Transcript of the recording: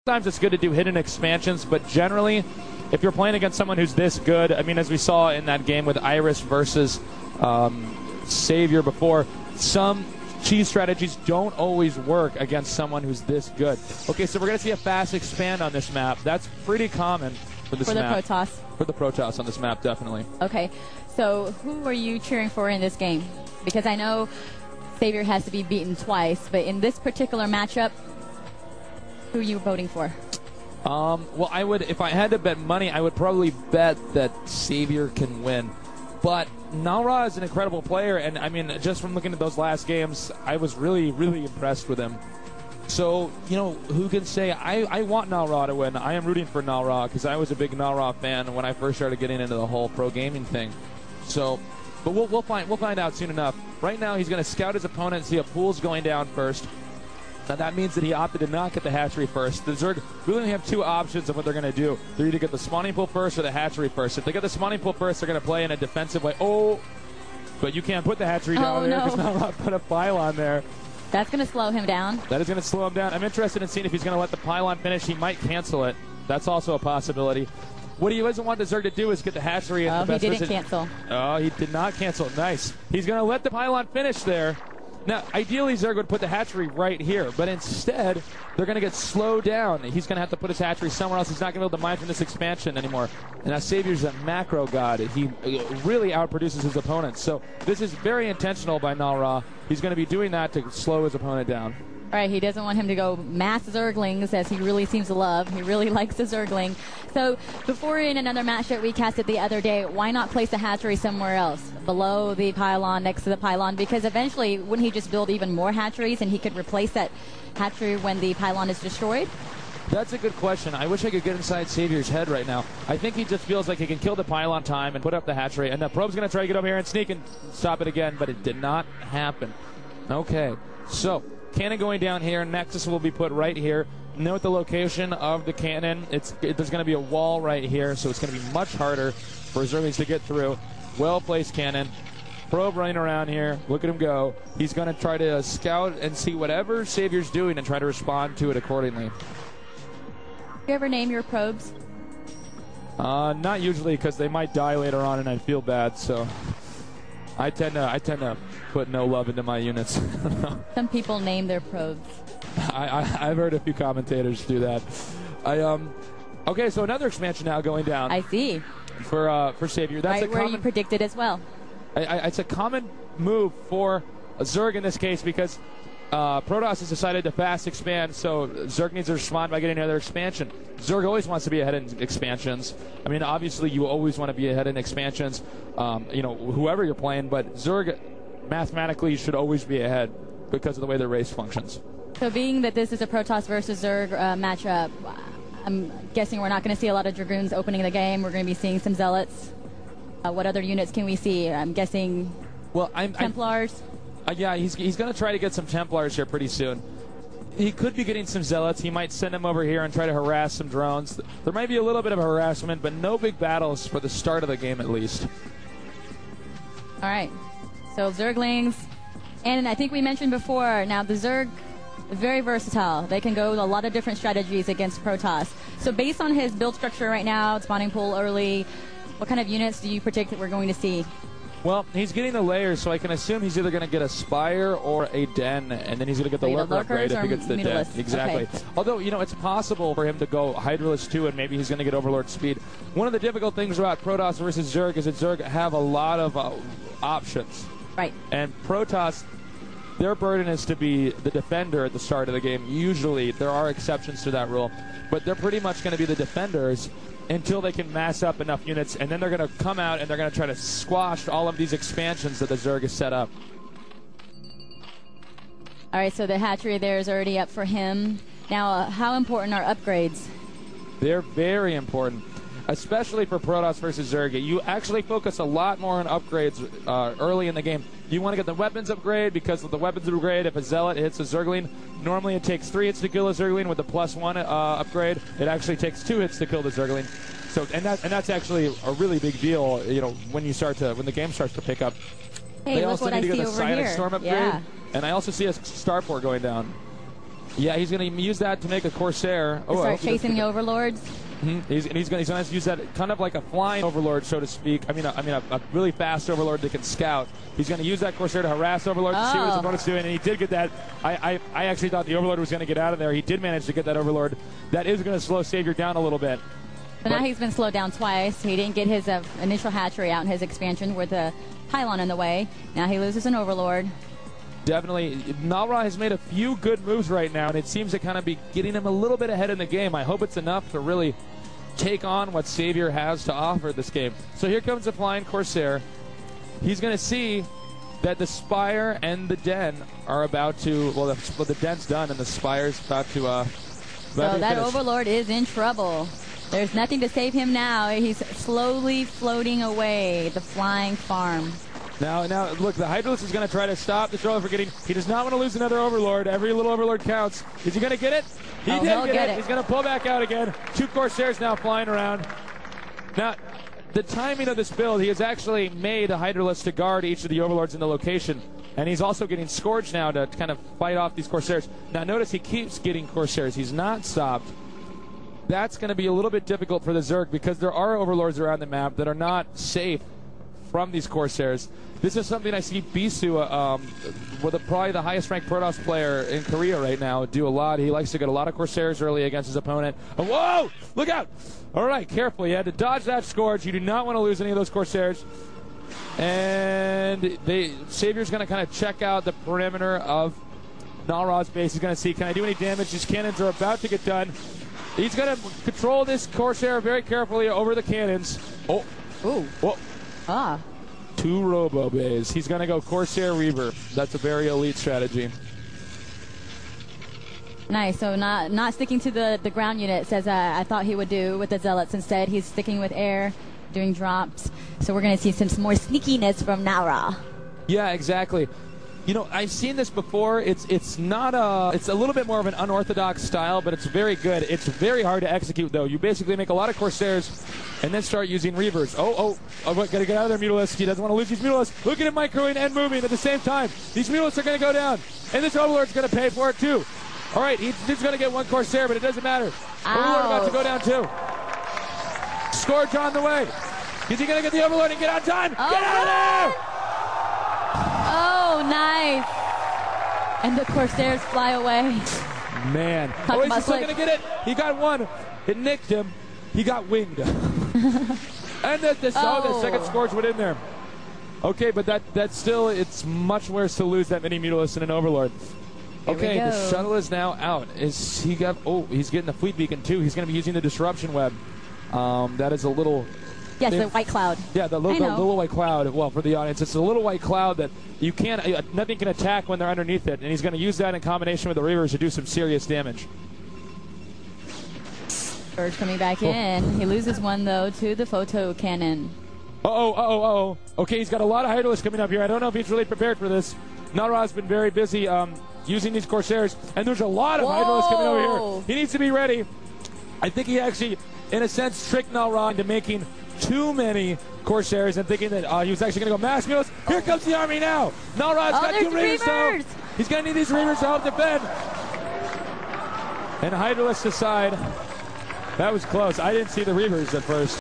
Sometimes it's good to do hidden expansions, but generally, if you're playing against someone who's this good, I mean, as we saw in that game with Iris versus Savior before, some cheese strategies don't always work against someone who's this good. Okay, so we're going to see a fast expand on this map. That's pretty common for this map. For the Protoss? For the Protoss on this map, definitely. Okay, so who are you cheering for in this game? Because I know Savior has to be beaten twice, but in this particular matchup, who are you voting for? Well, I would, if I had to bet money, I would probably bet that Savior can win. But Nalra is an incredible player, and I mean, just from looking at those last games, I was really, really impressed with him. So, you know, who can say, I want Nalra to win. I am rooting for Nalra, because I was a big Nalra fan when I first started getting into the whole pro gaming thing. So, but we'll find out soon enough. Right now, he's going to scout his opponent and see if Pool's going down first. Now, that means that he opted to not get the hatchery first. The Zerg really only have two options of what they're going to do. They're either get the spawning pool first or the hatchery first. If they get the spawning pool first, they're going to play in a defensive way. Oh, but you can't put the hatchery down there because Nalra put a pylon there. That's going to slow him down. That is going to slow him down. I'm interested in seeing if he's going to let the pylon finish. He might cancel it. That's also a possibility. What he doesn't want the Zerg to do is get the hatchery in the best position. He didn't cancel. Oh, he did not cancel. Nice. He's going to let the pylon finish there. Now, ideally, Zerg would put the hatchery right here, but instead, they're going to get slowed down. He's going to have to put his hatchery somewhere else. He's not going to be able to mine from this expansion anymore. And now Savior's a macro god. He really outproduces his opponents. So this is very intentional by Nalra. He's going to be doing that to slow his opponent down. All right, he doesn't want him to go mass Zerglings, as he really seems to love. He really likes the Zergling. So before in another match that we casted the other day, why not place the hatchery somewhere else? Below the pylon, next to the pylon? Because eventually, wouldn't he just build even more hatcheries and he could replace that hatchery when the pylon is destroyed? That's a good question. I wish I could get inside Savior's head right now. I think he just feels like he can kill the pylon time and put up the hatchery. And the probe's going to try to get over here and sneak and stop it again, but it did not happen. Okay, so cannon going down here. Nexus will be put right here. Note the location of the cannon. There's going to be a wall right here, so it's going to be much harder for Zerglings to get through. Well-placed cannon. Probe running around here. Look at him go. He's going to try to scout and see whatever Savior's doing and try to respond to it accordingly. You ever name your probes? Not usually, because they might die later on and I'd feel bad, so I tend to put no love into my units. Some people name their probes. I've heard a few commentators do that. Okay, so another expansion now going down. I see. For Savior. That's right where you predicted as well. It's a common move for a Zerg in this case because Protoss has decided to fast expand, so Zerg needs to respond by getting another expansion. Zerg always wants to be ahead in expansions. I mean, obviously, you always want to be ahead in expansions, you know, whoever you're playing, but Zerg, mathematically, should always be ahead because of the way their race functions. So being that this is a Protoss versus Zerg matchup, I'm guessing we're not going to see a lot of Dragoons opening the game. We're going to be seeing some Zealots. What other units can we see? I'm guessing Templars. Yeah, he's going to try to get some Templars here pretty soon. He could be getting some Zealots. He might send them over here and try to harass some drones. There might be a little bit of harassment, but no big battles for the start of the game at least. All right. So Zerglings. And I think we mentioned before, now the Zerg, very versatile. They can go with a lot of different strategies against Protoss. So based on his build structure right now, spawning pool early, what kind of units do you predict that we're going to see? Well, he's getting the layers, so I can assume he's either going to get a Spire or a Den, and then he's going to get the Lurker upgrade if he gets the Den. Exactly. Okay. Although, you know, it's possible for him to go Hydralisk too, and maybe he's going to get Overlord speed. One of the difficult things about Protoss versus Zerg is that Zerg have a lot of options. Right. And Protoss, their burden is to be the defender at the start of the game. Usually, there are exceptions to that rule, but they're pretty much going to be the defenders until they can mass up enough units, and then they're going to come out and they're going to try to squash all of these expansions that the Zerg has set up. All right, so the hatchery there is already up for him. Now, how important are upgrades? They're very important, especially for Protoss versus Zerg. You actually focus a lot more on upgrades early in the game. You want to get the weapons upgrade because of the weapons upgrade. If a Zealot hits a Zergling, normally it takes 3 hits to kill a Zergling. With the +1 upgrade, it actually takes 2 hits to kill the Zergling. So, and that's actually a really big deal. You know, when the game starts to pick up. Hey, they look also what need I to get see the over Psionic here. Storm upgrade, and I also see a Starport going down. Yeah, he's going to use that to make a Corsair. Start chasing the Overlords. He's going to use that kind of like a flying Overlord, so to speak. I mean, a really fast Overlord that can scout. He's going to use that Corsair to harass Overlords to see what his opponent's doing, and he did get that. I actually thought the Overlord was going to get out of there. He did manage to get that Overlord. That is going to slow Savior down a little bit. So now he's been slowed down twice. He didn't get his initial hatchery out in his expansion with a pylon in the way. Now he loses an Overlord. Definitely. Nalra has made a few good moves right now, and it seems to kind of be getting him a little bit ahead in the game. I hope it's enough to really take on what Savior has to offer this game. So here comes the flying Corsair. He's going to see that the Spire and the Den are about to, well, the Den's done, and the Spire's about to so that finish. Overlord is in trouble. There's nothing to save him now. He's slowly floating away, the flying farm. Now, look, the Hydralisk is going to try to stop the Troller from getting. He does not want to lose another Overlord. Every little Overlord counts. Is he going to get it? He did get it. He's going to pull back out again. 2 Corsairs now flying around. Now, the timing of this build, he has actually made a Hydralisk to guard each of the Overlords in the location. And he's also getting Scourge now to kind of fight off these Corsairs. Now, notice he keeps getting Corsairs. He's not stopped. That's going to be a little bit difficult for the Zerg because there are Overlords around the map that are not safe from these Corsairs. This is something I see Bisu, probably the highest ranked Protoss player in Korea right now, do a lot. He likes to get a lot of Corsairs early against his opponent. Oh, whoa! Look out! All right, careful. You had to dodge that Scourge. You do not want to lose any of those Corsairs. And Savior's going to kind of check out the perimeter of Nalra's base. He's going to see, can I do any damage? These cannons are about to get done. He's going to control this Corsair very carefully over the cannons. Oh. Ooh. Whoa. Ah. 2 Robo Bays. He's going to go Corsair Reaver. That's a very elite strategy. Nice. So not sticking to the ground units as I thought he would do with the Zealots. Instead, he's sticking with air, doing drops. So we're going to see some more sneakiness from Nalra. Yeah, exactly. You know, I've seen this before. It's a little bit more of an unorthodox style, but it's very good. It's very hard to execute, though. You basically make a lot of Corsairs and then start using Reavers. Gotta get out of there, Mutalisk. He doesn't want to lose these Mutalisks. Look at him microing and moving at the same time. These Mutalisks are going to go down, and this Overlord's going to pay for it, too. All right, he's going to get 1 Corsair, but it doesn't matter. Overlord about to go down, too. Scourge on the way. Is he going to get the Overlord and get on time? Get out of there! Oh, nice. And the Corsairs fly away. Man. He's still going to get it. He got 1. It nicked him. He got winged. And the second Scourge went in there. Okay, but that's still, it's much worse to lose that many Mutalisks and an Overlord. Okay, the shuttle is now out. He's getting the Fleet Beacon, too. He's going to be using the Disruption Web. That is a little... Yes, the white cloud. Yeah, the little white cloud. Well, for the audience, it's a little white cloud that you can't, nothing can attack when they're underneath it, and he's going to use that in combination with the Reavers to do some serious damage. Scourge coming back in. He loses 1, though, to the photo cannon. Okay, he's got a lot of Hydralisks coming up here. I don't know if he's really prepared for this. Nalra's been very busy using these Corsairs, and there's a lot of Hydralisks coming over here. He needs to be ready. I think he actually, in a sense, tricked Nalra into making too many Corsairs and thinking that he was actually going to go mass Mutalisks. Here comes the army now. Nalra's got 2 Reavers to help. He's going to need these Reavers to help defend. And Hydralisk aside. That was close. I didn't see the Reavers at first.